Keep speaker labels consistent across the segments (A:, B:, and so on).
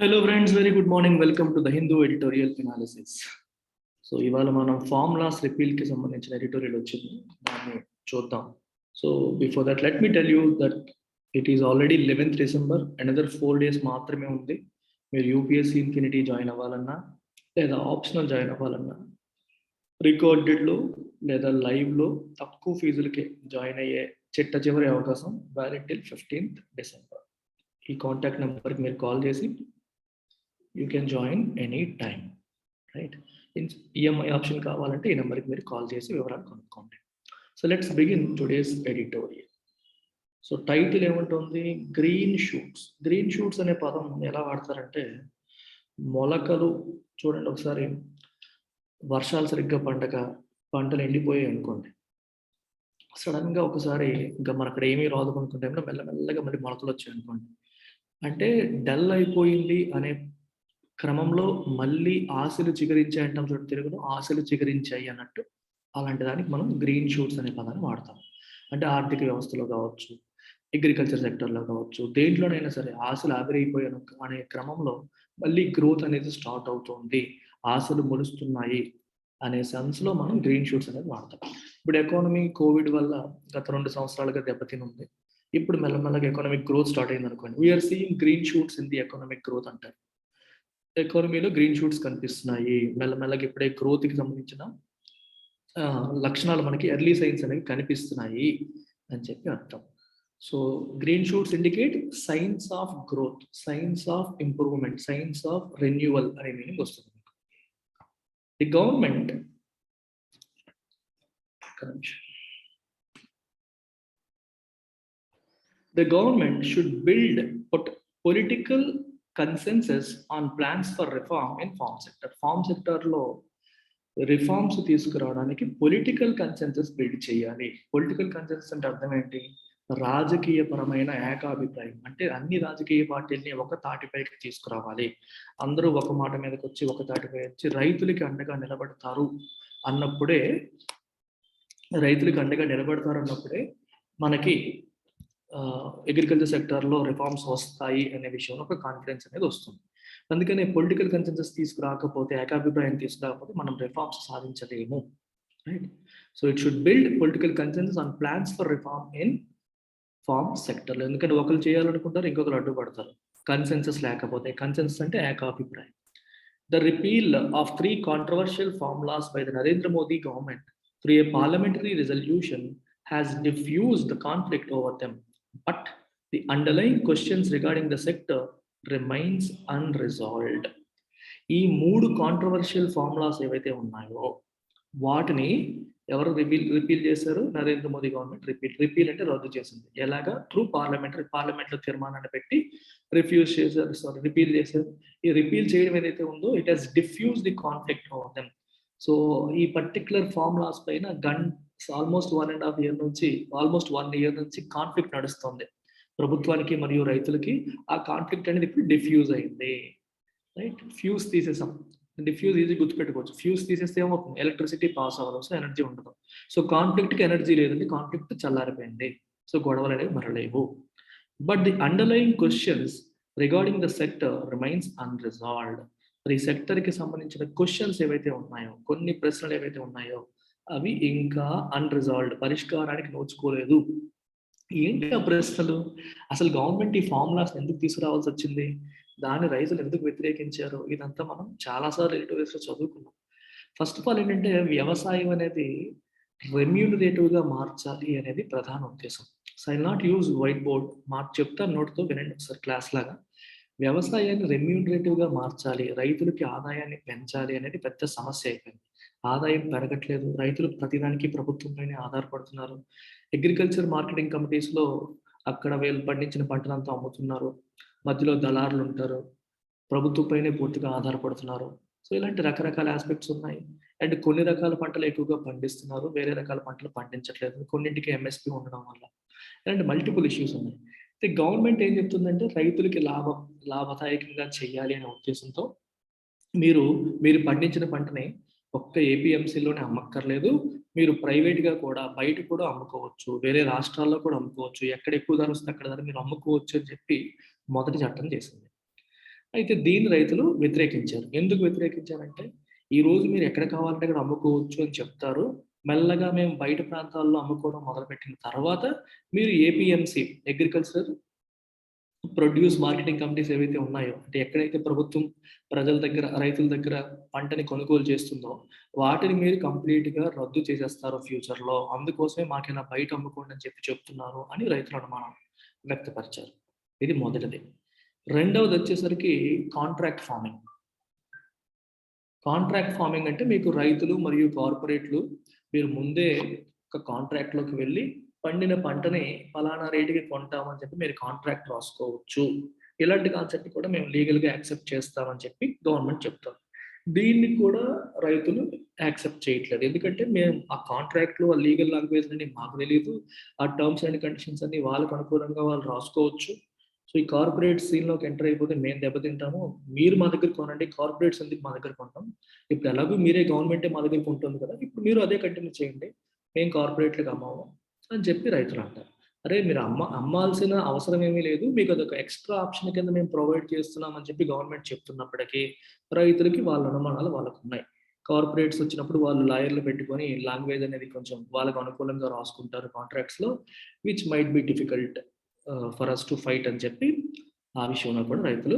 A: Hello friends, very good morning. Welcome to the Hindu editorial analysis. So ఇవాళ మనం formulas రిపీల్కి సంబంధించిన editorial వచ్చింది, దాన్ని చూద్దాం. So before that let me tell you that it is already 11th December. Another 4 days మాత్రమే ఉంది. మీరు UPSC infinity join అవ్వాలన్నా లేదా ఆప్షనల్ జాయిన్ అవ్వాలన్నా రికార్డెడ్లో లేదా లైవ్లో తక్కువ ఫీజులకే జాయిన్ అయ్యే చివరి అవకాశం వ్యాలిడ్ టిల్ 15th December. ఈ కాంటాక్ట్ నెంబర్కి మీరు కాల్ చేసి you can join any time, right? In EMI option కావాలంటే ఈ నెంబర్కి మీరు కాల్ చేసి వివరాలు కనుక్కోండి. So let's begin today's editorial. So title ఏముంటుంది? Green shoots. గ్రీన్ షూట్స్ అనే పదం ఎలా వాడతారంటే, మొలకలు చూడండి ఒకసారి, వర్షాలు సరిగ్గా పంటలు ఎండిపోయాయి అనుకోండి, సడన్గా ఒకసారి ఇంకా మన అక్కడ ఏమీ రాదు అనుకున్న టైంలో మెల్లమెల్లగా మళ్ళీ మొలకలు వచ్చాయి అనుకోండి, అంటే డల్ అయిపోయింది అనే క్రమంలో మళ్ళీ ఆశలు చిగురించాయి అంటాం చూడండి, తెలుగులో ఆశలు చిగురించాయి అన్నట్టు. అలాంటి దానికి మనం గ్రీన్ షూట్స్ అనే పదాన్ని వాడతాం. అంటే ఆర్థిక వ్యవస్థలో కావచ్చు, అగ్రికల్చర్ సెక్టర్లో కావచ్చు, దేంట్లోనైనా సరే ఆశలు ఆవిరైపోయాను అనే క్రమంలో మళ్ళీ గ్రోత్ అనేది స్టార్ట్ అవుతుంది, ఆశలు మొలుస్తున్నాయి అనే సెన్స్లో మనం గ్రీన్ షూట్స్ అనేది వాడతాం. ఇప్పుడు ఎకానమీ కోవిడ్ వల్ల గత 2 సంవత్సరాలుగా దెబ్బతిని ఉంది. ఇప్పుడు మెల్లమెల్లగా ఎకనామిక్ గ్రోత్ స్టార్ట్ అయింది అనుకోండి, we're seeing green shoots in the economic growth అంటారు. ఎకానమీలో గ్రీన్ షూట్స్ కనిపిస్తున్నాయి, మెల్లమెల్లగా ఇప్పుడే గ్రోత్కి సంబంధించిన లక్షణాలు మనకి ఎర్లీ సైన్స్ అనేవి కనిపిస్తున్నాయి అని చెప్పి అర్థం. So green shoots indicate science of growth, science of improvement, science of renewal అనే మీనింగ్ వస్తుంది. The government should build political consensus on plans for reform in farm sector. Farm sector లో reforms తీసుకురావడానికి political consensus build చేయాలి. Political consensus అంటే అర్థం ఏంటి? రాజకీయపరమైన ఏకాభిప్రాయం. అంటే అన్ని రాజకీయ పార్టీల్ని ఒక తాటిపైకి తీసుకురావాలి, అందరూ ఒక మాట మీదకి వచ్చి ఒక తాటిపై వచ్చి రైతులకి అండగా నిలబడతారు అన్నప్పుడే మనకి అగ్రికల్చర్ సెక్టర్లో రిఫార్మ్స్ వస్తాయి అనే విషయంలో ఒక కాన్ఫిడెన్స్ అనేది వస్తుంది. అందుకనే పొలిటికల్ కన్సెన్సస్ తీసుకురాకపోతే, ఏకాభిప్రాయం తీసుకురాకపోతే మనం రిఫార్మ్స్ సాధించలేము, right? So it should build political consensus on plans for reform in farm సెక్టర్లో. ఎందుకంటే ఒకరు చేయాలనుకుంటారు, ఇంకొకరు అడ్డుపడతారు కన్సెన్సస్ లేకపోతే. కన్సెన్సస్ అంటే ఏకాభిప్రాయం. The repeal of 3 controversial formulas by the Narendra Modi government through a parliamentary resolution has diffused the conflict over them, but the underlying questions regarding the sector remains unresolved. ఈ 3 controversial formulas ఏవైతే ఉన్నాయో వాటిని ఎవరు repeal చేశారు? Narendra Modi government repeal అంటే రద్దు చేసింది. ఎలాగా? త్రూ పార్లమెంట్లో తీర్మానాన్ని పెట్టి రిపీల్ చేశారు. ఈ రిపీల్ చేయడం ఏదైతే ఉందో, it has defuse the conflict over them. So ఈ పర్టికులర్ ఫార్ములాస్ పైన ఆల్మోస్ట్ 1 year నుంచి కాన్ఫ్లిక్ట్ నడుస్తుంది ప్రభుత్వానికి మరియు రైతులకి. ఆ కాన్ఫ్లిక్ట్ అనేది ఇప్పుడు డిఫ్యూజ్ అయింది, రైట్? ఫ్యూజ్ తీసేసాం. డిఫ్యూజ్ ఈజీ గుర్తుపెట్టుకోవచ్చు. ఫ్యూజ్ తీసేస్తే ఏమవుతుంది? ఎలక్ట్రిసిటీ పాస్ అవ్వదు, సో ఎనర్జీ ఉండదు. సో కాన్ఫ్లిక్ట్కి ఎనర్జీ లేదండి, కాన్ఫ్లిక్ట్ చల్లారిపోయింది, సో గొడవలు అనేవి మరలేవు. But the underlying questions regarding the sector remains unresolved. ఈ సెక్టర్కి సంబంధించిన క్వశ్చన్స్ ఏవైతే ఉన్నాయో, కొన్ని ప్రశ్నలు ఏవైతే ఉన్నాయో అవి ఇంకా అన్రిజాల్వ్డ్, పరిష్కారానికి నోచుకోలేదు. ఏంటి ఆ ప్రశ్నలు? అసలు గవర్నమెంట్ ఈ ఫార్ములాస్ ఎందుకు తీసుకురావాల్సి వచ్చింది? దాన్ని రైతులు ఎందుకు వ్యతిరేకించారు? ఇదంతా మనం చాలాసార్లు ఎడిటోరియల్స్లో చదువుకున్నాం. ఫస్ట్ ఆఫ్ ఆల్ ఏంటంటే, వ్యవసాయం అనేది రెమ్యూనరేటివ్గా మార్చాలి అనేది ప్రధాన ఉద్దేశం. So I not use white board, చెప్తాను, నోట్తో వినండి ఒకసారి క్లాస్ లాగా. వ్యవసాయాన్ని రెమ్యూనరేటివ్గా మార్చాలి, రైతులకి ఆదాయాన్ని పెంచాలి అనేది పెద్ద సమస్య అయిపోయింది. ఆదాయం పెరగట్లేదు, రైతులు ప్రతిదానికి ప్రభుత్వంపైనే ఆధారపడుతున్నారు. అగ్రికల్చర్ మార్కెటింగ్ కమిటీస్లో అక్కడ వీళ్ళు పండించిన పంటలంతా అమ్ముతున్నారు, మధ్యలో దళారులు ఉంటారు, ప్రభుత్వంపైనే పూర్తిగా ఆధారపడుతున్నారు. సో ఇలాంటి రకరకాల ఆస్పెక్ట్స్ ఉన్నాయి. అండ్ కొన్ని రకాల పంటలు ఎక్కువగా పండిస్తున్నారు, వేరే రకాల పంటలు పండించట్లేదు, కొన్నింటికి ఎంఎస్పీ ఉండడం వల్ల. ఇలాంటి మల్టిపుల్ ఇష్యూస్ ఉన్నాయి. గవర్నమెంట్ ఏం చెప్తుందంటే, రైతులకి లాభదాయకంగా చేయాలి అనే ఉద్దేశంతో మీరు పండించిన పంటని ఒక్క ఏపీఎంసీలోనే అమ్మక్కర్లేదు, మీరు ప్రైవేట్గా కూడా బయట కూడా అమ్ముకోవచ్చు, వేరే రాష్ట్రాల్లో కూడా అమ్ముకోవచ్చు, ఎక్కడ ఎక్కువ ధర వస్తే అక్కడ ధర మీరు అమ్ముకోవచ్చు అని చెప్పి మొదటి చట్టం చేసింది. అయితే దీన్ని రైతులు వ్యతిరేకించారు. ఎందుకు వ్యతిరేకించారంటే, ఈరోజు మీరు ఎక్కడ కావాలంటే అక్కడ అమ్ముకోవచ్చు అని చెప్తారు. మెల్లగా మేము బయట ప్రాంతాల్లో అమ్ముకోవడం మొదలుపెట్టిన తర్వాత మీరు APMC agriculture produce marketing committees ఏవైతే ఉన్నాయో, అంటే ఎక్కడైతే ప్రభుత్వం ప్రజల దగ్గర, రైతుల దగ్గర పంటని కొనుగోలు చేస్తుందో, వాటిని మీరు కంప్లీట్‌గా రద్దు చేసేస్తారు ఫ్యూచర్‌లో. అందుకోసమే మాకిలా బయట అమ్ముకోండి అని చెప్తున్నారు అని రైతులు అనుమానం వ్యక్తపరిచారు. ఇది మొదటిది. రెండవదొచ్చేసరికి కాంట్రాక్ట్ ఫార్మింగ్. కాంట్రాక్ట్ ఫార్మింగ్ అంటే మీకు రైతులు మరియు కార్పొరేట్లు మీరు ముందే ఒక కాంట్రాక్ట్‌లోకి వెళ్ళి పండిన పంటని పలానా రేటుకి కొంటామని చెప్పి మీరు కాంట్రాక్ట్ రాసుకోవచ్చు. ఇలాంటి కాన్సెప్ట్ కూడా మేము లీగల్‌గా యాక్సెప్ట్ చేస్తామని చెప్పి గవర్నమెంట్ చెప్తుంది. దీన్ని కూడా రైతులు యాక్సెప్ట్ చేయట్లేదు. ఎందుకంటే మేము ఆ కాంట్రాక్ట్‌లో ఆ లీగల్ లాంగ్వేజ్ అన్ని మాకు తెలీదు. ఆ టర్మ్స్ అండ్ కండిషన్స్ అన్ని వాళ్ళకి అనుకూలంగా వాళ్ళు రాసుకోవచ్చు. సో, ఈ కార్పొరేట్ సీన్‌లోకి ఎంటర్ అయిపోతే మేము దెబ్బతింటాము. మీరు మా దగ్గర కొనండి. కార్పొరేట్స్ ఎందుకు మా దగ్గర కొంటాం? ఇప్పుడు ఎలాగో మీరే గవర్నమెంటే మా దగ్గర కొంటుంది కదా! ఇప్పుడు మీరు అదే కంటిన్యూ చేయండి. మేము కార్పొరేట్‌లకి అమ్మము అని చెప్పి రైతులు అంటారు. అరే! మీరు అమ్మాల్సిన అవసరం ఏమీ లేదు. మీకు అదొక ఎక్స్‌ట్రా ఆప్షన్ కింద మేము ప్రొవైడ్ చేస్తున్నాం అని చెప్పి గవర్నమెంట్ చెప్తున్నప్పటికీ, రైతులకి వాళ్ళ అనుమానాలు వాళ్ళకున్నాయి. కార్పొరేట్స్ వచ్చినప్పుడు వాళ్ళు లాయర్‌లు పెట్టుకొని లాంగ్వేజ్ అనేది కొంచెం వాళ్ళకి అనుకూలంగా రాసుకుంటారు కాంట్రాక్ట్స్‌లో which might be difficult for us to fight అని చెప్పి, ఆ విషయంలో కూడా రైతులు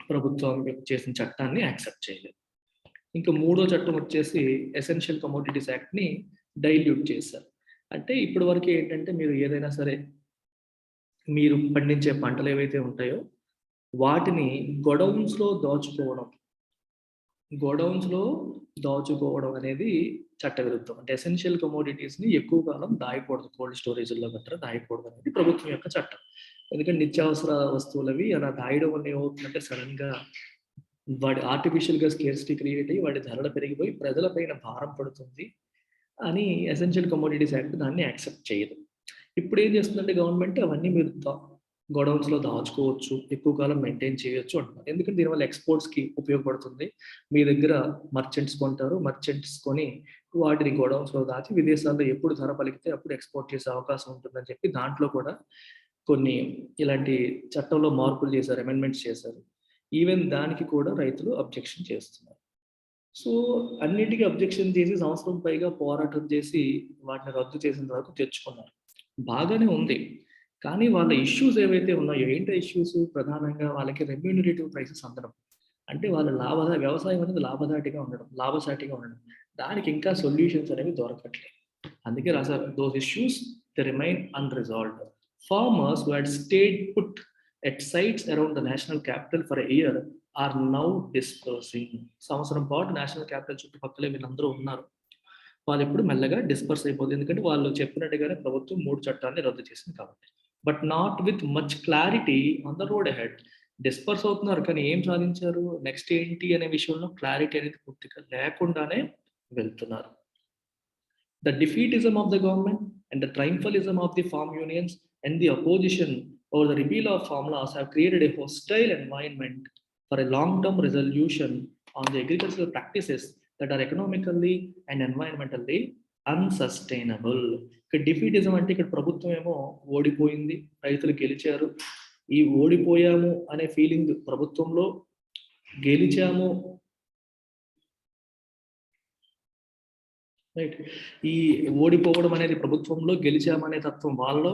A: ప్రభుత్వం చేసిన చట్టాన్ని యాక్సెప్ట్ చేయలేదు. ఇంకా మూడో చట్టం వచ్చేసి ఎసెన్షియల్ కమోడిటీస్ యాక్ట్‌ని డైల్యూట్ చేశారు. అంటే ఇప్పటి వరకు ఏంటంటే మీరు ఏదైనా సరే, మీరు పండించే పంటలు ఏవైతే ఉంటాయో వాటిని గోడౌన్స్‌లో దాచుకోవడం. గోడౌన్స్‌లో దాచుకోవడం అనేది చట్టవిరుద్ధం. అంటే ఎసెన్షియల్ కమోడిటీస్‌ని ఎక్కువ కాలం దాయకూడదు. కోల్డ్ స్టోరేజ్‌ల్లో గట్రా దాయకూడదు అనేది ప్రభుత్వం యొక్క చట్టం. ఎందుకంటే నిత్యావసర వస్తువులవి అలా దాయడం వల్ల ఏమవుతుందంటే సడెన్‌గా వాడి ఆర్టిఫిషియల్‌గా స్కేర్సిటీ క్రియేట్ అయ్యి వాటి ధరలు పెరిగిపోయి ప్రజల పైన భారం పడుతుంది అని ఎసెన్షియల్ కమోడిటీస్ యాక్ట్ దాన్ని యాక్సెప్ట్ చేయదు. ఇప్పుడేం చేస్తుందంటే గవర్నమెంట్ అవన్నీ మీరు గోడౌన్స్‌లో దాచుకోవచ్చు. ఎక్కువ కాలం మెయింటైన్ చేయొచ్చు అంటున్నారు. ఎందుకంటే దీనివల్ల ఎక్స్‌పోర్ట్స్‌కి ఉపయోగపడుతుంది. మీ దగ్గర మర్చెంట్స్ కొంటారు. మర్చెంట్స్ కొని వాటిని గోడౌన్స్‌లో దాచి విదేశాల్లో ఎప్పుడు ధర పలికితే అప్పుడు ఎక్స్‌పోర్ట్ చేసే అవకాశం ఉంటుందని చెప్పి దాంట్లో కూడా కొన్ని ఇలాంటి చట్టంలో మార్పులు చేశారు. అమెండ్మెంట్స్ చేశారు. ఈవెన్ దానికి కూడా రైతులు అబ్జెక్షన్ చేస్తున్నారు. సో, అన్నిటికి అబ్జెక్షన్ చేసి సంవత్సరం పైగా పోరాటం చేసి వాటిని రద్దు చేసిన వరకు తెచ్చుకున్నారు. బాగానే ఉంది. కానీ వాళ్ళ ఇష్యూస్ ఏవైతే ఉన్నాయో, ఏంటి ఇష్యూస్? ప్రధానంగా వాళ్ళకి రెమ్యూనరేటివ్ ప్రైసెస్ అందడం. అంటే వాళ్ళ వ్యవసాయం అనేది లాభదాటిగా ఉండడం, లాభసాటిగా ఉండడం. దానికి ఇంకా సొల్యూషన్స్ అనేవి దొరకట్లేదు. అందుకే రాసారు, "those issues they remain unresolved. Farmers who had stayed put at sites around the national capital for a year are now dispersing." సంవత్సరం పాటు నేషనల్ క్యాపిటల్ చుట్టుపక్కలే వీళ్ళందరూ ఉన్నారు. వాళ్ళిప్పుడు మెల్లగా డిస్పర్స్ అయిపోతుంది. ఎందుకంటే వాళ్ళు చెప్పినట్టుగానే ప్రభుత్వం 3 చట్టాన్ని రద్దు చేసింది కాబట్టి. But not with much clarity on the road ahead. Disperse అవుతున్నారు కానీ ఏం సాధించారు? నెక్స్ట్ ఏంటి అనే విషయంలో క్లారిటీ అనేది పూర్తిగా లేకుండానే వెళ్తున్నారు. The defeatism of the government and the triumphalism of the farm unions and the opposition over the repeal of farm laws have created a hostile environment for a long-term resolution on the agricultural practices that are economically and environmentally unsustainable. ఇక్కడ డిఫీటిజం అంటే ఇక్కడ ప్రభుత్వం ఏమో ఓడిపోయింది, రైతులు గెలిచారు. ఈ ఓడిపోయాము అనే ఫీలింగ్ ప్రభుత్వంలో, గెలిచాము రైట్. ఈ ఓడిపోవడం అనేది ప్రభుత్వంలో, గెలిచామనే తత్వం వాళ్ళలో,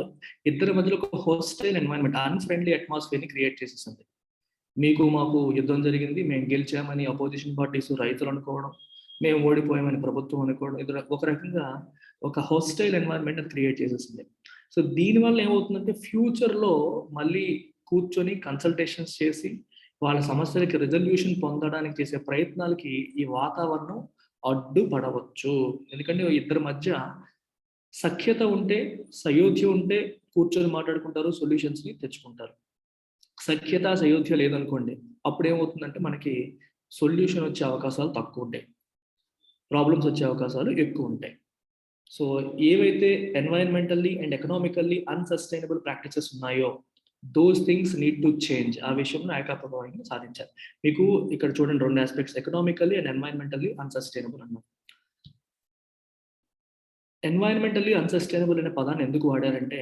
A: ఇద్దరి మధ్యలో ఒక హోస్టైల్ ఎన్వైరన్మెంట్, అన్‌ఫ్రెండ్లీ అట్మాస్ఫియర్‌ని క్రియేట్ చేసేసింది. మీకు మాకు యుద్ధం జరిగింది, మేము గెలిచామని అపోజిషన్ పార్టీస్, రైతులు అనుకోవడం, మేము ఓడిపోయామని ప్రభుత్వం అనుకోవడం, ఒక రకంగా ఒక హోస్టైల్ ఎన్వైరన్మెంట్ అది క్రియేట్ చేసేసింది. సో దీనివల్ల ఏమవుతుందంటే ఫ్యూచర్‌లో మళ్ళీ కూర్చొని కన్సల్టేషన్స్ చేసి వాళ్ళ సమస్యలకి రిజల్యూషన్ పొందడానికి చేసే ప్రయత్నాలకి ఈ వాతావరణం అడ్డుపడవచ్చు. ఎందుకంటే ఇద్దరి మధ్య సఖ్యత ఉంటే, సయోధ్య ఉంటే కూర్చొని మాట్లాడుకుంటారు, సొల్యూషన్స్‌ని తెచ్చుకుంటారు. సఖ్యత, సయోధ్య లేదనుకోండి, అప్పుడేమవుతుందంటే మనకి సొల్యూషన్ వచ్చే అవకాశాలు తక్కువుంటాయి. ప్రాబ్లమ్స్ వచ్చే అవకాశాలు ఎక్కువుంటాయి. సో ఏవైతే ఎన్వైర్న్మెంటల్లీ అండ్ ఎకనామికల్లీ అన్‌సస్టైనబుల్ ప్రాక్టీసెస్ ఉన్నాయో those things need to change. ఆ విషయంలో ఏకప్రభావంగా సాధించాలి. మీకు ఇక్కడ చూడండి 2 యాస్పెక్ట్స్, ఎకనామికల్లీ అండ్ ఎన్వైర్న్మెంటల్లీ అన్‌సస్టైనబుల్ అన్నారు. ఎన్వైర్న్మెంటల్లీ అన్‌సస్టైనబుల్ అనే పదాన్ని ఎందుకు వాడారంటే,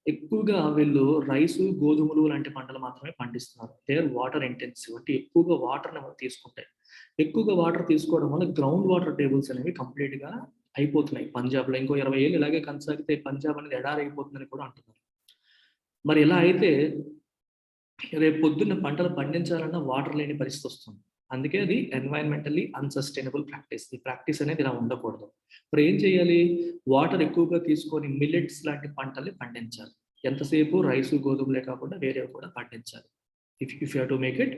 A: ఎక్కువగా వీళ్ళు రైసు, గోధుమలు లాంటి పంటలు మాత్రమే పండిస్తున్నారు. దే ఆర్ వాటర్ ఇంటెన్సివ్, అంటే ఎక్కువగా వాటర్‌ని తీసుకుంటాయి. ఎక్కువగా వాటర్ తీసుకోవడం వల్ల గ్రౌండ్ వాటర్ టేబుల్స్ అనేవి కంప్లీట్‌గా అయిపోతున్నాయి పంజాబ్‌లో. ఇంకో 20 ఏళ్ళు ఇలాగే కొనసాగితే పంజాబ్ అనేది ఎడారి అయిపోతుందని కూడా అంటున్నారు. మరి ఇలా అయితే రేపు పొద్దున్న పంటలు పండించాలన్నా వాటర్ లేని పరిస్థితి వస్తుంది. అందుకే అది ఎన్వైరన్మెంటల్లీ అన్‌సస్టైనబుల్ ప్రాక్టీస్. ఈ ప్రాక్టీస్ అనేది ఇలా ఉండకూడదు. మరి ఏం చేయాలి? వాటర్ ఎక్కువగా తీసుకొని మిల్లెట్స్ లాంటి పంటల్ని పండించాలి. ఎంతసేపు రైసు, గోధుమలే కాకుండా వేరేవి కూడా పండించాలి. If if you have to make it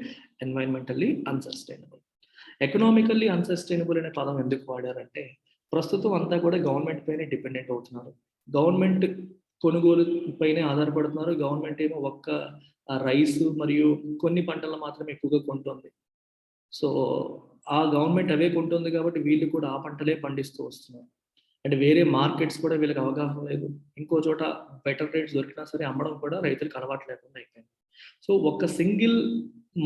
A: environmentally unsustainable. Economically unsustainable అనే పదం ఎందుకు వాడారంటే, ప్రస్తుతం అంతా కూడా గవర్నమెంట్ పైనే డిపెండెంట్ అవుతున్నారు. గవర్నమెంట్ కొనుగోలు పైనే ఆధారపడుతున్నారు. గవర్నమెంట్ ఏమో ఒక్క రైసు మరియు కొన్ని పంటలు మాత్రమే ఎక్కువగా కొంటుంది. సో, ఆ గవర్నమెంట్ అవే కొంటుంది కాబట్టి వీళ్ళు కూడా ఆ పంటలే పండిస్తూ వస్తున్నారు. అంటే వేరే మార్కెట్స్ కూడా వీళ్ళకి అవగాహన లేదు. ఇంకో చోట బెటర్ రేట్స్ దొరికినా సరే అమ్మడం కూడా రైతులకు అలవాటు లేకుండా అయిపోయింది. సో, ఒక సింగిల్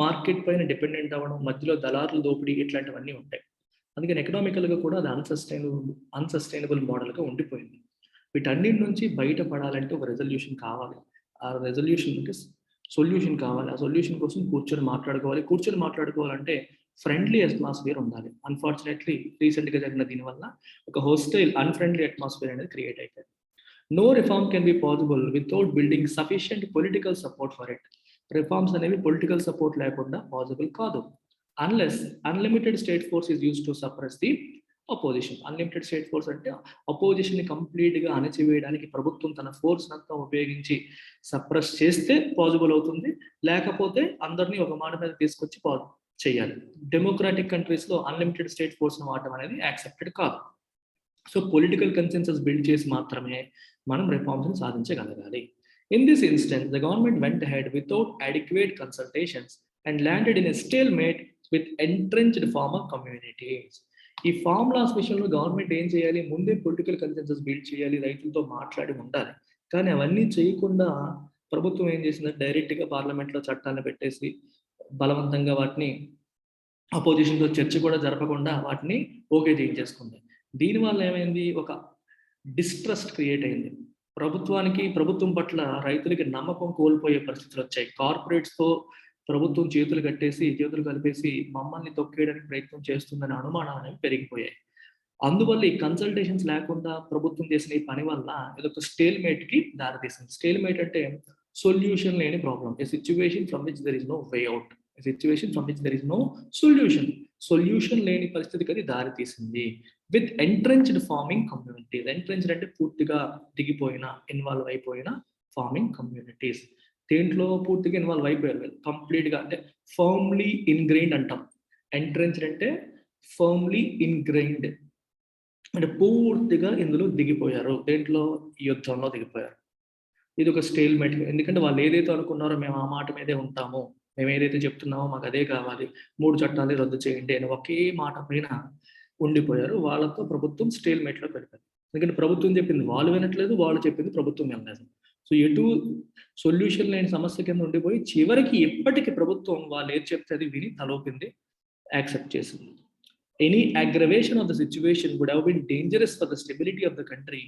A: మార్కెట్ పైన డిపెండెంట్ అవ్వడం, మధ్యలో దళారుల దోపిడీ ఇట్లాంటివన్నీ ఉంటాయి. అందుకని ఎకనామికల్‌గా కూడా అది అన్‌సస్టైనబుల్ మోడల్‌గా ఉండిపోయింది. వీటన్నిటి నుంచి బయటపడాలంటే ఒక రిజల్యూషన్ కావాలి. ఆ రిజల్యూషన్‌కి సొల్యూషన్ కావాలి. ఆ సొల్యూషన్ కోసం కూర్చొని మాట్లాడుకోవాలి. కూర్చొని మాట్లాడుకోవాలంటే ఫ్రెండ్లీ అట్మాస్ఫియర్ ఉండాలి. అన్‌ఫార్చునేట్‌లీ రీసెంట్‌గా జరిగిన దీనివల్ల ఒక హోస్టైల్, అన్‌ఫ్రెండ్లీ అట్మాస్ఫియర్ అనేది క్రియేట్ అయిపోయింది. No reform can be possible without building sufficient political support for it. Reforms అనేవి పొలిటికల్ సపోర్ట్ లేకుండా పాసిబుల్ కాదు. Unless unlimited state force is used to suppress the opposition. Unlimited state force అంటే అపోజిషన్‌ని కంప్లీట్‌గా అణచివేయడానికి ప్రభుత్వం తన ఫోర్స్‌నంతా ఉపయోగించి సప్రెస్ చేస్తే పాసిబుల్ అవుతుంది. లేకపోతే అందరిని ఒక మాట మీద తీసుకొచ్చి చేయాలి. డెమోక్రాటిక్ కంట్రీస్‌లో అన్‌లిమిటెడ్ స్టేట్ ఫోర్స్‌ని వాడటం అనేది యాక్సెప్టెడ్ కాదు. సో, పొలిటికల్ కన్సెన్సస్ బిల్డ్ చేసి మాత్రమే మనం రిఫార్మ్స్‌ని సాధించగలగాలి. In this instance the government went ahead without adequate consultations and landed in a stalemate with entrenched farmer communities. ఈ ఫార్ములాస్ విషయంలో గవర్నమెంట్ ఏం చేయాలి? ముందే పొలిటికల్ కన్సెన్సస్ బిల్డ్ చేయాలి. రైతులతో మాట్లాడి ఉండాలి. కానీ అవన్నీ చేయకుండా ప్రభుత్వం ఏం చేసిందంటే డైరెక్ట్‌గా పార్లమెంట్‌లో చట్టాన్ని పెట్టేసి బలవంతంగా వాటిని అపోజిషన్‌తో చర్చ కూడా జరపకుండా వాటిని ఓకే చేయించేసుకుంది. దీనివల్ల ఏమైంది? ఒక డిస్ట్రస్ట్ క్రియేట్ అయింది. ప్రభుత్వం పట్ల రైతులకి నమ్మకం కోల్పోయే పరిస్థితులొచ్చాయి. కార్పొరేట్స్‌తో ప్రభుత్వం చేతులు కలిపేసి మమ్మల్ని తొక్కేయడానికి ప్రయత్నం చేస్తుందనే అనుమానాలనేవి పెరిగిపోయాయి. అందువల్ల ఈ కన్సల్టేషన్స్ లేకుండా ప్రభుత్వం చేసిన ఈ పని వల్ల ఇదొక స్టేల్‌మేట్‌కి దారితీసింది. స్టేల్‌మేట్ అంటే సొల్యూషన్ లేని problem. A situation from which there is no way out. A situation from which there is no solution. Solution లేని పరిస్థితికి అది దారితీసింది. With entrenched farming communities. Entrenched అంటే పూర్తిగా దిగిపోయిన, ఇన్వాల్వ్ అయిపోయిన ఫార్మింగ్ కమ్యూనిటీస్. దేంట్లో పూర్తిగా ఇన్వాల్వ్ అయిపోయారు వీళ్ళు. కంప్లీట్‌గా అంటే ఫర్మ్‌లీ ఇన్‌గ్రెయిన్డ్ అంటాం. ఎంట్రెంచ్డ్ అంటే ఫర్మ్‌లీ ఇన్‌గ్రెయిన్డ్. అంటే పూర్తిగా ఇందులో దిగిపోయారు. దేంట్లో? యుద్ధంలో దిగిపోయారు. ఇదొక స్టేల్‌మేట్. ఎందుకంటే వాళ్ళు ఏదైతే అనుకున్నారో మేము ఆ మాట మీదే ఉంటాము. మేము ఏదైతే చెప్తున్నామో మాకు అదే కావాలి. 3 చట్టాలు రద్దు చేయండి అని ఒకే మాట పైన ఉండిపోయారు. వాళ్ళతో ప్రభుత్వం స్టేల్‌మేట్‌లో పడిపోయింది. ఎందుకంటే ప్రభుత్వం చెప్పింది వాళ్ళు వినట్లేదు. వాళ్ళు చెప్పింది ప్రభుత్వం వినలేదు. సో, ఎటు సొల్యూషన్ లేని సమస్య కింద ఉండిపోయి చివరికి ఇప్పటికి ప్రభుత్వం వాళ్ళు ఏది చెప్తే అది విని తలూపింది. యాక్సెప్ట్ చేసింది. Any aggravation of the situation would have been dangerous for the stability of the country.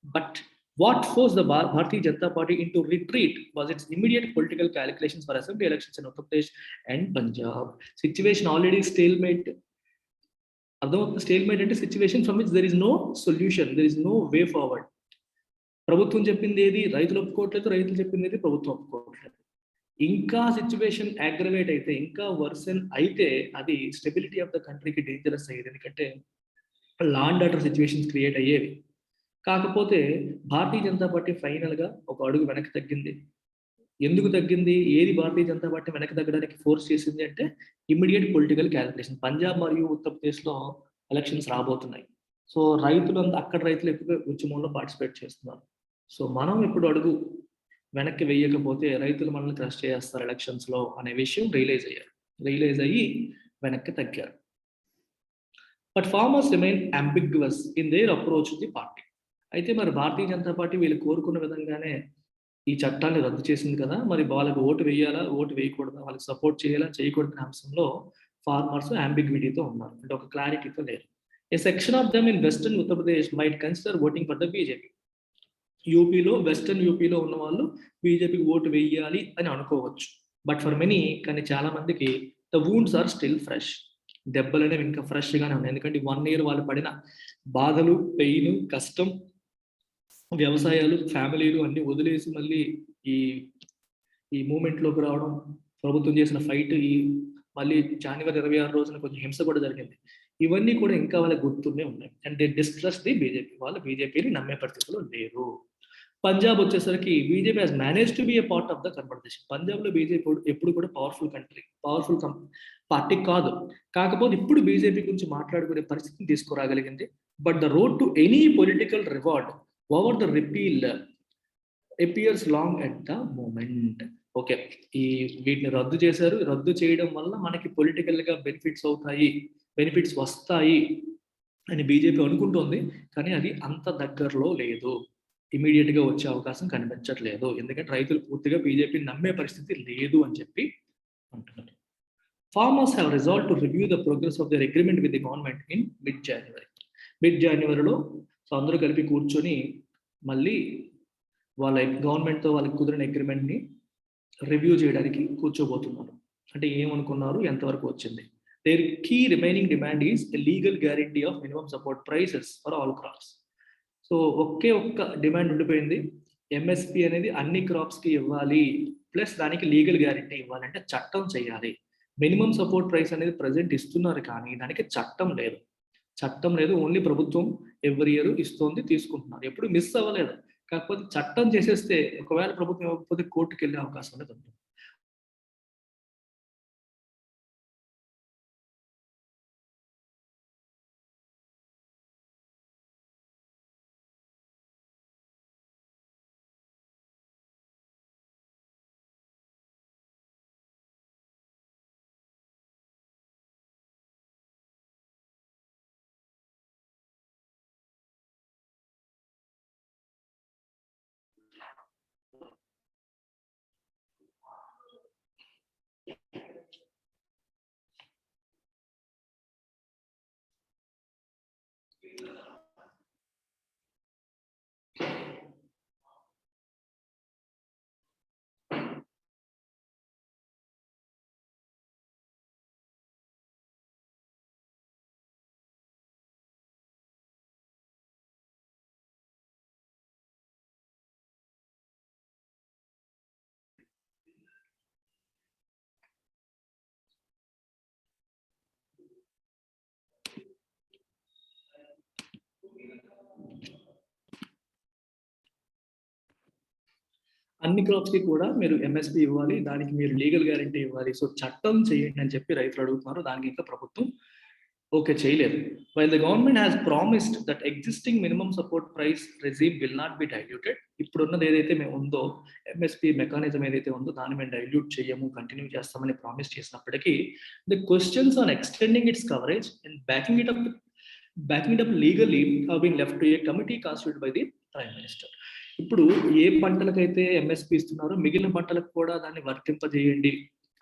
A: But what forced the Bharatiya Janata Party into retreat was its immediate political calculations for assembly elections in Uttar Pradesh and Punjab. Situation already stalemate. అర్థమవుతుంది. Stalemate అంటే situation from which there is no solution. There is no way forward. ప్రభుత్వం చెప్పింది ఏది? రైతులు ఒప్పుకోవట్లేదు. రైతులు చెప్పింది ఏది? ప్రభుత్వం ఒప్పుకోవట్లేదు. ఇంకా సిట్యుయేషన్ అగ్రవేట్ అయితే, ఇంకా వర్సెన్ అయితే అది స్టెబిలిటీ ఆఫ్ ద కంట్రీకి డేంజరస్ అయ్యేది. ఎందుకంటే law and order situations create అయ్యేవి. కాకపోతే భారతీయ జనతా పార్టీ ఫైనల్‌గా ఒక అడుగు వెనక్కి తగ్గింది. ఎందుకు తగ్గింది? ఏది భారతీయ జనతా పార్టీ వెనక్కి తగ్గడానికి ఫోర్స్ చేసింది అంటే ఇమ్మీడియేట్ పొలిటికల్ కాలిక్యులేషన్. పంజాబ్ మరియు ఉత్తరప్రదేశ్‌లో ఎలక్షన్స్ రాబోతున్నాయి. సో, అక్కడ రైతులు ఎక్కువగా ఉద్యమంలో పార్టిసిపేట్ చేస్తున్నారు. సో, మనం ఇప్పుడు అడుగు వెనక్కి వేయకపోతే రైతులు మనల్ని క్రష్ చేసేస్తారు ఎలక్షన్స్‌లో అనే విషయం రియలైజ్ అయ్యి వెనక్కి తగ్గారు. But farmers remain ambiguous in their approach to the party. అయితే మరి భారతీయ జనతా పార్టీ వీళ్ళు కోరుకున్న విధంగానే ఈ చట్టాన్ని రద్దు చేసింది కదా! మరి వాళ్ళకి ఓటు వేయాలా? ఓటు వేయకూడదా? వాళ్ళకి సపోర్ట్ చేయాలా? చేయకూడదనే అంశంలో ఫార్మర్స్ అంబిగ్విటీతో ఉన్నారు. అంటే ఒక క్లారిటీతో లేరు. A section of them in western Uttar Pradesh might consider voting for the BJP. యూపీలో, వెస్టర్న్ యూపీలో ఉన్న వాళ్ళు బీజేపీకి ఓటు వేయాలి అని అనుకోవచ్చు. బట్ ఫర్ మెనీ, కానీ చాలా మందికి the wounds are still fresh. దెబ్బలు అనేవి ఇంకా ఫ్రెష్గానే ఉన్నాయి. ఎందుకంటే 1 year వాళ్ళు పడిన బాధలు, పెయిన్, కష్టం, వ్యవసాయాలు, ఫ్యామిలీలు అన్ని వదిలేసి మళ్ళీ ఈ ఈ మూమెంట్లోకి రావడం, ప్రభుత్వం చేసిన ఫైట్, ఈ మళ్ళీ January 26 రోజున కొంచెం హింస కూడా జరిగింది. ఇవన్నీ కూడా ఇంకా వాళ్ళకి గుర్తునే ఉన్నాయి. And they distrust the BJP. వాళ్ళు బీజేపీని నమ్మే పరిస్థితిలో లేరు. పంజాబ్ వచ్చేసరికి BJP has manage to be A part of the conversation. పంజాబ్లో బీజేపీ ఎప్పుడు కూడా పవర్ఫుల్ కంట్రీ, పవర్ఫుల్ పార్టీ కాదు. కాకపోతే ఇప్పుడు బీజేపీ గురించి మాట్లాడుకునే పరిస్థితిని తీసుకురాగలిగింది. But the road to any political reward over the repeal appears long at the moment. Okay, ఈ వీటిని రద్దు చేశారు. రద్దు చేయడం వల్ల మనకి పొలిటికల్ గా బెనిఫిట్స్ వస్తాయి అని బీజేపీ అనుకుంటోంది. కానీ అది అంత దగ్గరలో లేదు. ఇమీడియట్ గా వచ్చే అవకాశం కనిపించట్లేదు. ఎందుకంటే రైతులు పూర్తిగా బీజేపీని నమ్మే పరిస్థితి లేదు అని చెప్పి అంటున్నారు. Farmers have resolved to review the progress of their agreement with the government in mid-January. Mid-Januaryలో సో అందరూ కలిపి కూర్చొని మళ్ళీ వాళ్ళ గవర్నమెంట్తో వాళ్ళకి కుదిరిన అగ్రిమెంట్ని రివ్యూ చేయడానికి కూర్చోబోతున్నారు. అంటే ఏమనుకున్నారు, ఎంతవరకు వచ్చింది? There key remaining demand is a legal guarantee of minimum support prices for all crops. So ఒక్క డిమాండ్ ఉండిపోయింది. ఎంఎస్పి అనేది అన్ని క్రాప్స్కి ఇవ్వాలి, ప్లస్ దానికి లీగల్ గ్యారంటీ ఇవ్వాలి, అంటే చట్టం చేయాలి. మినిమం సపోర్ట్ ప్రైస్ అనేది ప్రజెంట్ ఇస్తున్నారు, కానీ దానికి చట్టం లేదు. ఓన్లీ ప్రభుత్వం ఎవ్రీ ఇయర్ ఇస్తుంది, తీసుకుంటున్నారు. ఎప్పుడు మిస్ అవ్వలేదు. కాకపోతే చట్టం చేసేస్తే ఒకవేళ ప్రభుత్వం ఇవ్వకపోతే కోర్టుకు వెళ్ళే అవకాశం అనేది ఉంటుంది. అన్ని క్రాప్స్ కి కూడా మీరు ఎంఎస్పి ఇవ్వాలి, దానికి మీరు లీగల్ గ్యారంటీ ఇవ్వాలి. సో చట్టం చేయండి అని చెప్పి రైతులు అడుగుతున్నారు. దానికి ఇంకా ప్రభుత్వం ఓకే చేయలేదు. While the government has promised that existing minimum support price regime will not be diluted. ఇప్పుడున్నది ఏదైతే మేము ఉందో, ఎంఎస్పి మెకానిజం ఏదైతే ఉందో దాన్ని మేము డైల్యూట్ చేయము, కంటిన్యూ చేస్తామని ప్రామిస్ చేసినప్పటికీ the questions on extending its coverage and backing it up legally have been left to a committee constituted by the prime minister. ఇప్పుడు ఏ పంటలకైతే ఎంఎస్పి ఇస్తున్నారో మిగిలిన పంటలకు కూడా దాన్ని వర్తింపజేయండి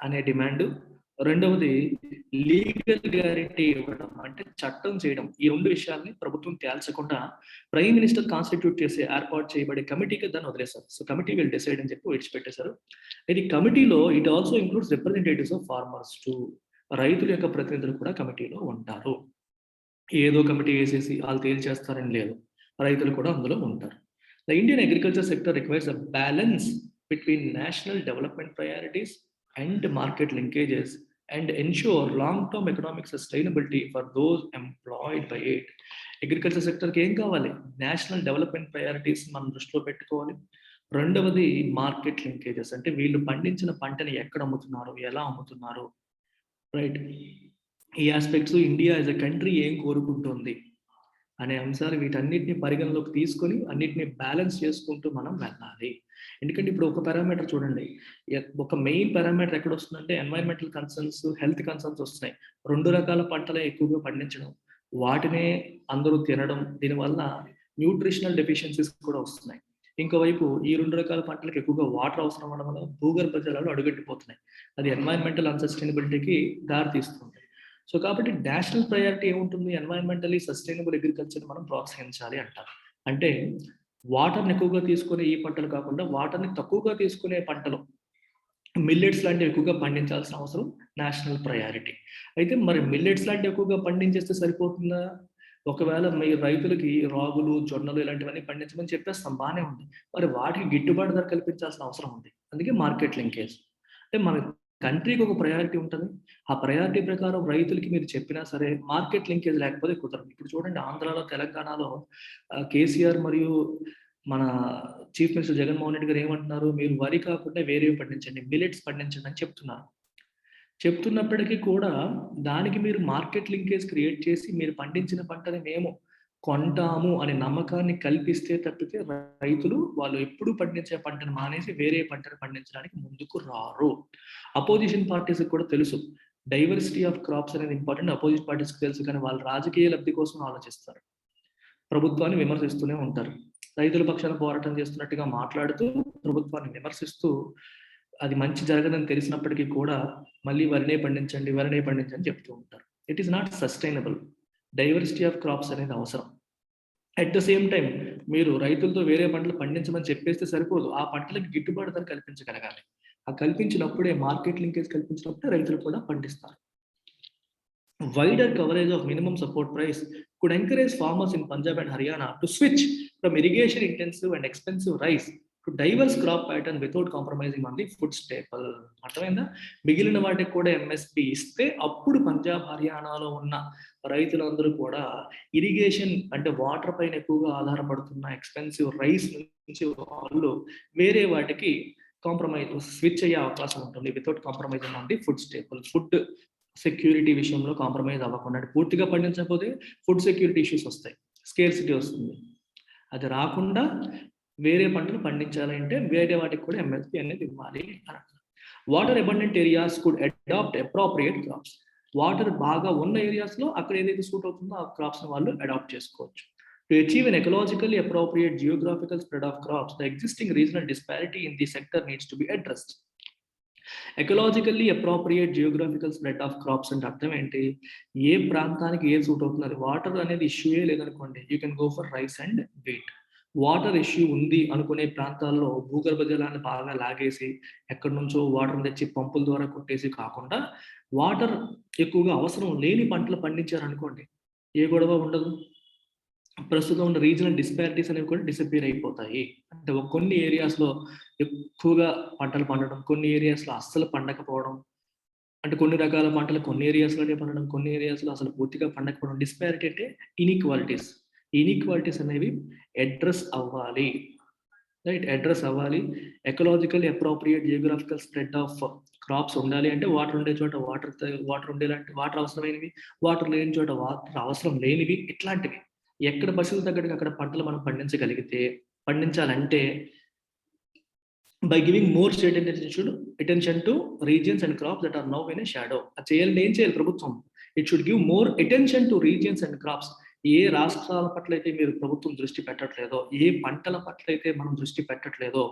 A: అనే డిమాండ్. రెండవది లీగల్ గ్యారంటీ ఇవ్వడం, అంటే చట్టం చేయడం. ఈ రెండు విషయాల్ని ప్రభుత్వం తేల్చకుండా ప్రైమ్ మినిస్టర్ కాన్స్టిట్యూట్ చేసి ఏర్పాటు చేయబడే కమిటీకి దాన్ని వదిలేశారు. సో కమిటీ విల్ డిసైడ్ అని చెప్పి విడిచిపెట్టేశారు. ఇది కమిటీలో it also includes representatives of farmers to. రైతుల యొక్క ప్రతినిధులు కూడా కమిటీలో ఉంటారు. ఏదో కమిటీ వేసేసి వాళ్ళు తేల్చేస్తారని లేదు, రైతులు కూడా అందులో ఉంటారు. The Indian agriculture sector requires a balance between national development priorities and market linkages and ensure long-term economic sustainability for those employed by it. Agriculture సెక్టర్కి ఏం కావాలి? నేషనల్ డెవలప్మెంట్ ప్రయారిటీస్ మనం దృష్టిలో పెట్టుకోవాలి. రెండవది మార్కెట్ లింకేజెస్, అంటే వీళ్ళు పండించిన పంటని ఎక్కడ అమ్ముతున్నారు, ఎలా అమ్ముతున్నారు, రైట్? ఈ aspects India as a country ఏం కోరుకుంటుంది అనే అంశాలు, వీటన్నిటిని పరిగణలోకి తీసుకొని అన్నిటిని బ్యాలెన్స్ చేసుకుంటూ మనం వెళ్ళాలి. ఎందుకంటే ఇప్పుడు ఒక పారామీటర్ చూడండి, ఒక మెయిన్ పారామీటర్ ఎక్కడ వస్తుందంటే ఎన్వైరన్మెంటల్ కన్సర్న్స్, హెల్త్ కన్సర్న్స్ వస్తున్నాయి. 2 రకాల పంటలే ఎక్కువగా పండించడం, వాటినే అందరూ తినడం, దీనివల్ల న్యూట్రిషనల్ డెఫిషియన్సీస్ కూడా వస్తున్నాయి. ఇంకోవైపు ఈ 2 రకాల పంటలకు ఎక్కువగా వాటర్ అవసరం అవడం వల్ల భూగర్భ జలాలు అడుగట్టిపోతున్నాయి. అది ఎన్వైరన్మెంటల్ అన్సస్టైనబిలిటీకి దారితీస్తుంది. సో కాబట్టి నేషనల్ ప్రయారిటీ ఏముంటుంది? ఎన్వైరన్మెంటలీ సస్టైనబుల్ అగ్రికల్చర్ మనం ప్రోత్సహించాలి అంటారు. అంటే వాటర్ని ఎక్కువగా తీసుకునే ఈ పంటలు కాకుండా వాటర్ని తక్కువగా తీసుకునే పంటలు మిల్లెట్స్ లాంటివి ఎక్కువగా పండించాల్సిన అవసరం నేషనల్ ప్రయారిటీ. అయితే మరి మిల్లెట్స్ లాంటివి ఎక్కువగా పండించేస్తే సరిపోతుందా? ఒకవేళ మీ రైతులకి రాగులు, జొన్నలు ఇలాంటివన్నీ పండించమని చెప్పేస్తాం, బానే ఉంది. మరి వాటికి గిట్టుబాటు ధర కల్పించాల్సిన అవసరం ఉంది. అందుకే మార్కెట్ లింకేజ్. అంటే మన కంట్రీకి ఒక ప్రయారిటీ ఉంటది. ఆ ప్రయారిటీ ప్రకారం రైతులకి మీరు చెప్పినా సరే మార్కెట్ లింకేజ్ లేకపోతే కుదరదు. ఇప్పుడు చూడండి ఆంధ్రాలో, తెలంగాణలో కేసీఆర్ మరియు మన చీఫ్ మినిస్టర్ జగన్మోహన్ రెడ్డి గారు ఏమంటున్నారు? మీరు వరి కాకుండా వేరేవి పండించండి, మిల్లెట్స్ పండించండి అని చెప్తున్నారు. చెప్తున్నప్పటికీ కూడా దానికి మీరు మార్కెట్ లింకేజ్ క్రియేట్ చేసి మీరు పండించిన పంటని మేము కొంటాము అనే నమ్మకాన్ని కల్పిస్తే తప్పితే రైతులు వాళ్ళు ఎప్పుడు పండించే పంటను మానేసి వేరే పంటను పండించడానికి ముందుకు రారు. అపోజిషన్ పార్టీస్‌కి కూడా తెలుసు. డైవర్సిటీ ఆఫ్ క్రాప్స్ అనేది ఇంపార్టెంట్. అపోజిషన్ పార్టీస్‌కి తెలుసు, కానీ వాళ్ళు రాజకీయ లబ్ధి కోసం ఆలోచిస్తారు. ప్రభుత్వాన్ని విమర్శిస్తూనే ఉంటారు. రైతుల పక్షాన పోరాటం చేస్తున్నట్టుగా మాట్లాడుతూ, ప్రభుత్వాన్ని విమర్శిస్తూ, అది మంచి జరగదని తెలిసినప్పటికీ కూడా మళ్ళీ వరినే పండించండి, వరినే పండించండి అని చెప్తూ ఉంటారు. It is not sustainable. Diversity of crops అనేది అవసరం. అట్ ద సేమ్ టైమ్ మీరు రైతులతో వేరే పంటలు పండించమని చెప్పేస్తే సరిపోదు. ఆ పంటలకు గిట్టుబాటు ధర కల్పించగలగాలి. ఆ కల్పించినప్పుడే మార్కెట్ లింకేజ్ కల్పించినప్పుడే రైతులు కూడా పండిస్తారు. Wider coverage of minimum support price could encourage farmers in Punjab and Haryana to switch from irrigation intensive and expensive rice to diverse crop pattern without compromising on the food staple. అర్థమైందా? మిగిలిన వాటికి కూడా MSP ఇస్తే అప్పుడు పంజాబ్, హర్యానాలో ఉన్న రైతులందరూ కూడా ఇరిగేషన్ అంటే వాటర్ పైన ఎక్కువగా ఆధారపడుతున్న ఎక్స్పెన్సివ్ రైస్ నుంచి వాళ్ళు వేరే వాటికి కాంప్రమైజ్ స్విచ్ అయ్యే అవకాశం ఉంటుంది without compromising on the food staple. Food security విషయంలో కాంప్రమైజ్ అవ్వకుండా, పూర్తిగా పండించకపోతే ఫుడ్ సెక్యూరిటీ ఇష్యూస్ వస్తాయి, స్కేర్సిటీ వస్తుంది. అది రాకుండా వేరే పంటలు పండించాలంటే వేరే వాటికి కూడా ఎంఎస్పి అనేది ఇవ్వాలి అని. Water abundant areas could adapt appropriate crops. Water బాగా ఉన్న ఏరియాస్లో అక్కడ ఏదైతే సూట్ అవుతుందో ఆ క్రాప్స్ని వాళ్ళు అడాప్ట్ చేసుకోవచ్చు. To achieve an ecologically appropriate geographical spread of crops, the existing regional disparity in the sector needs to be addressed. Ecologically appropriate geographical spread of crops అంటే అర్థం ఏంటి? ఏ ప్రాంతానికి ఏ సూట్ అవుతుంది. వాటర్ అనేది ఇష్యూయే లేదనుకోండి, you can go for rice and wheat. Water issue ఉంది అనుకునే ప్రాంతాల్లో భూగర్భ జలాన్ని బాగా లాగేసి ఎక్కడి నుంచో వాటర్ తెచ్చి పంపుల ద్వారా కొట్టేసి కాకుండా, వాటర్ ఎక్కువగా అవసరం లేని పంటలు పండించారు అనుకోండి, ఏ గొడవ ఉండదు. ప్రస్తుతం ఉన్న రీజనల్ డిస్పారిటీస్ అనేవి కూడా డిసపియర్ అయిపోతాయి. అంటే కొన్ని ఏరియాస్లో ఎక్కువగా పంటలు పండడం, కొన్ని ఏరియాస్లో అస్సలు పండకపోవడం, అంటే కొన్ని రకాల పంటలు కొన్ని ఏరియాస్లోనే పండడం, కొన్ని ఏరియాస్లో అసలు పూర్తిగా పండకపోవడం. డిస్పారిటీ అంటే ఇన్ఈక్వాలిటీస్. ఈక్వాలిటీస్ అనేవి అడ్రస్ అవ్వాలి, రైట్? అడ్రస్ అవ్వాలి. Ecological appropriate geographical spread of crops ఉండాలి అంటే వాటర్ ఉండే చోట వాటర్ ఉండేలాంటి వాటర్ అవసరమైనవి, వాటర్ లేని చోట వాటర్ అవసరం లేనివి, ఇట్లాంటివి. ఎక్కడ పరిస్థితులు తగ్గట్టుగా అక్కడ పంటలు మనం పండించాలంటే by giving more state attention to regions and crops that are now in a shadow. అది చేయాలంటే ఏం చేయాలి ప్రభుత్వం? It should give more attention to regions and crops. ఏ రాష్ట్రాల పట్ల అయితే మీరు ప్రభుత్వం దృష్టి పెట్టట్లేదో, ఏ పంటల పట్ల అయితే మనం దృష్టి పెట్టట్లేదో,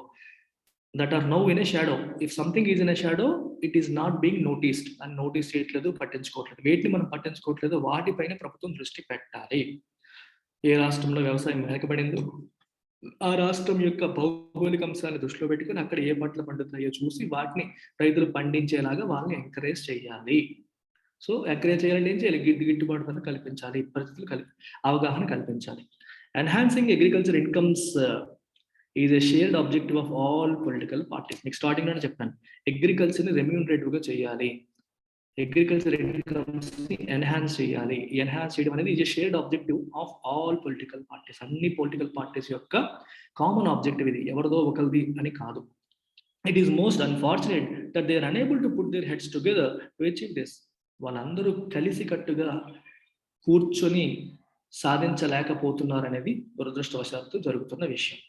A: that are now in a shadow. If something is in a shadow, it is not being noticed. అని నోటీస్ చేయట్లేదు, పట్టించుకోవట్లేదు. వేటిని మనం పట్టించుకోవట్లేదు, వాటిపైన ప్రభుత్వం దృష్టి పెట్టాలి. ఏ రాష్ట్రంలో వ్యవసాయం వెనకబడిందో ఆ రాష్ట్రం యొక్క భౌగోళిక అంశాన్ని దృష్టిలో పెట్టుకుని అక్కడ ఏ పంటలు పండుతాయో చూసి వాటిని రైతులు పండించేలాగా వాళ్ళని ఎంకరేజ్ చేయాలి. సో ఎంకరేజ్ చేయాలంటే ఏం చేయాలి? గిట్టుబాటు ధర కల్పించాలి, పరిస్థితులు అవగాహన కల్పించాలి. Enhancing agriculture incomes is a shared objective of all political parties. మీకు స్టార్టింగ్ లోనే చెప్పాను, అగ్రికల్చర్ని రెమ్యూనరేటివ్ గా చేయాలి, అగ్రికల్చర్ ఇన్కమ్స్ ని ఎన్హాన్స్ చేయాలి. ఎన్హాన్స్ చేయడం అనేది is a shared objective of all political parties. అన్ని పొలిటికల్ పార్టీస్ యొక్క కామన్ ఆబ్జెక్టివ్ ఇది, ఎవరిదో ఒకరిది అని కాదు. It is most unfortunate that they are unable to put their heads together to achieve this. వాళ్ళందరూ కలిసికట్టుగా కూర్చొని సాధించలేకపోతున్నారు అనేది దురదృష్టవశాత్తు జరుగుతున్న విషయం.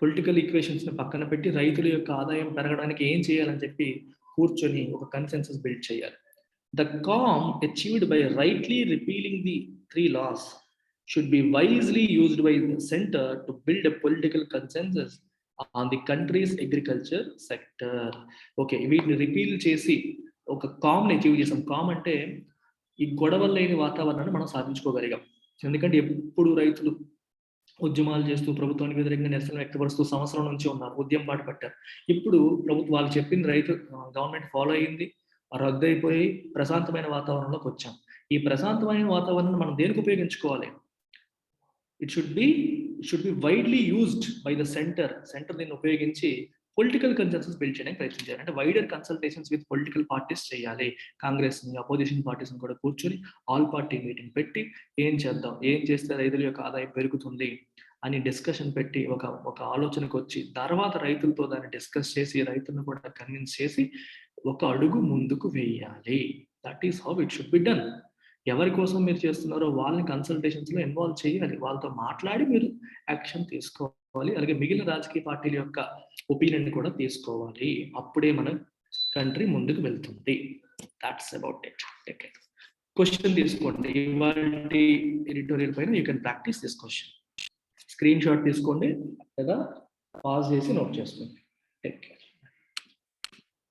A: పొలిటికల్ ఈక్వేషన్స్ ని పక్కన పెట్టి రైతుల యొక్క ఆదాయం పెరగడానికి ఏం చేయాలని చెప్పి కూర్చొని ఒక కన్సెన్సస్ బిల్డ్ చేయాలి. The calm achieved by rightly repealing the 3 laws should be wisely used by the center to build a political consensus on the country's agriculture sector. Okay, వీటిని రిపీల్ చేసి ఒక కామ్ని అచీవ్ చేసాం. కామ్ అంటే ఈ గొడవలు లేని వాతావరణాన్ని మనం సాధించుకోగలిగాం. ఎందుకంటే ఎప్పుడు రైతులు ఉద్యమాలు చేస్తూ ప్రభుత్వానికి వ్యతిరేకంగా నిరసన వ్యక్తపరుస్తూ సంవత్సరం నుంచి ఉన్నారు, ఉద్యమం బాట పట్టారు. ఇప్పుడు వాళ్ళు చెప్పింది గవర్నమెంట్ ఫాలో అయింది, రద్దు అయిపోయి ప్రశాంతమైన వాతావరణంలోకి వచ్చాం. ఈ ప్రశాంతమైన వాతావరణం మనం దేనికి ఉపయోగించుకోవాలి? It should be widely used by the centre దీన్ని ఉపయోగించి పొలిటికల్ కన్సెన్సస్ బిల్డ్ చేయడానికి ప్రయత్నించారు. అంటే wider consultations with political parties చేయాలి. కాంగ్రెస్ ని, అపోజిషన్ పార్టీస్ కూడా కూర్చొని ఆల్ పార్టీ మీటింగ్ పెట్టి ఏం చేద్దాం, ఏం చేస్తే రైతుల యొక్క ఆదాయం పెరుగుతుంది అని డిస్కషన్ పెట్టి ఒక ఆలోచనకు వచ్చి తర్వాత రైతులతో దాన్ని డిస్కస్ చేసి రైతులను కూడా కన్విన్స్ చేసి ఒక అడుగు ముందుకు వేయాలి. That is how it should be done. ఎవరి కోసం మీరు చేస్తున్నారో వాళ్ళని కన్సల్టేషన్స్ లో ఇన్వాల్వ్ చేయాలి, వాళ్ళతో మాట్లాడి మీరు యాక్షన్ తీసుకోవాలి. అలాగే మిగిలిన రాజకీయ పార్టీల యొక్క ఒపీనియన్ కూడా తీసుకోవాలి. అప్పుడే మన కంట్రీ ముందుకు వెళ్తుంది. That's about it. Okay, question తీసుకోండి. ఇవాళ ఎడిటోరియల్ పైన you can practice this question. Screen shot తీసుకోండి లేదా పాజ్ చేసి నోట్ చేసుకోండి. Take care.